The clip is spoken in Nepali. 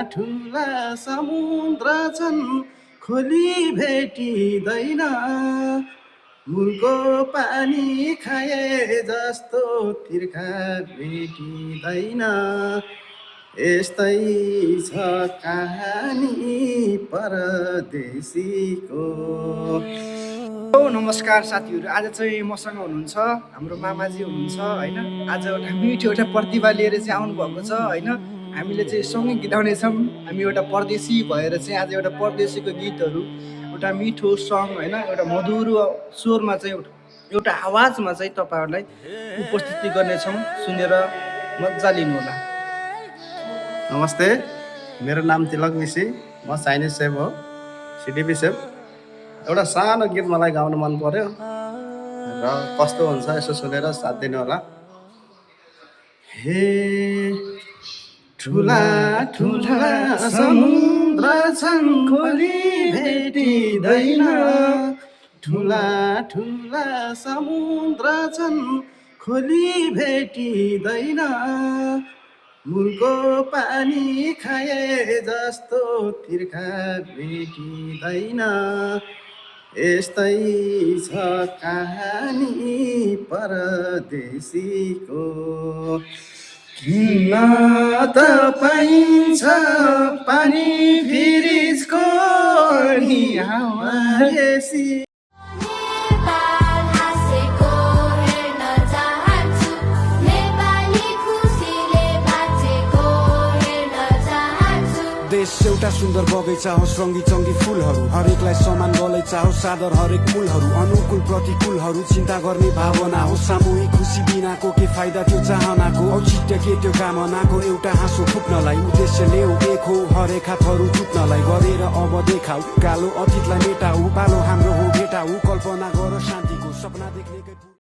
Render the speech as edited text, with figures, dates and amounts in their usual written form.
ठुला समुद्र छन् खोली भेटिँदैन मुलको पानी खाए जस्तो तिर्खा भेटिँदैन यस्तै छ कहानी परदेशीको। नमस्कार साथीहरू, आज चाहिँ मसँग हुनुहुन्छ हाम्रो मामाजी हुनुहुन्छ होइन। आज एउटा मिठो एउटा प्रतिभा लिएर चाहिँ आउनुभएको छ होइन। हामीले चाहिँ सँगै गीत गाउनेछौँ। हामी एउटा परदेशी भएर चाहिँ आज एउटा परदेशीको गीतहरू एउटा मिठो सङ होइन, एउटा मधुरो स्वरमा चाहिँ एउटा आवाजमा चाहिँ तपाईँहरूलाई उपस्थिति गर्नेछौँ। सुनेर मजा लिनुहोला। नमस्ते, मेरो नाम तिलक मिसी, म चाइनिज सेफ हो, सिडिपी सेफ। एउटा सानो गीत मलाई गाउन मन पर्यो र कस्तो हुन्छ यसो सुनेर साथ दिनु होला। हे ठुला ठुला समुद्र छन् खोली भेटिँदैन ठुला ठुला समुद्र छन् खोली भेटिँदैन मुलको पानी खाए जस्तो तिर्खा भेटिँदैन यस्तै छ कहानी परदेशीको। किन्न त पाइन्छ पानी फ्रिजको नि हावासी। देश एउटा सुन्दर बगैँचा होस्, रङ्गी चङ्गी फुलहरू, हरेकलाई समान गलैँचा होस्, सादर हरेक मूलहरू, अनुकूल प्रतिकूलहरू चिन्ता गर्ने भावना होस्, सामूहिक खुसी बिनाको के फाइदा त्यो चाहनाको, औचित्य के त्यो कामनाको, एउटा हाँसो फुक्नलाई उद्देश्य ल्याऊ एक हो, हरेक हातहरू चुक्नलाई गरेर अब देखाऊ, कालो अतीतलाई मेटाऊ, पालो हाम्रो हो भेटाऊ, कल्पना गर शान्तिको सपना देख्ने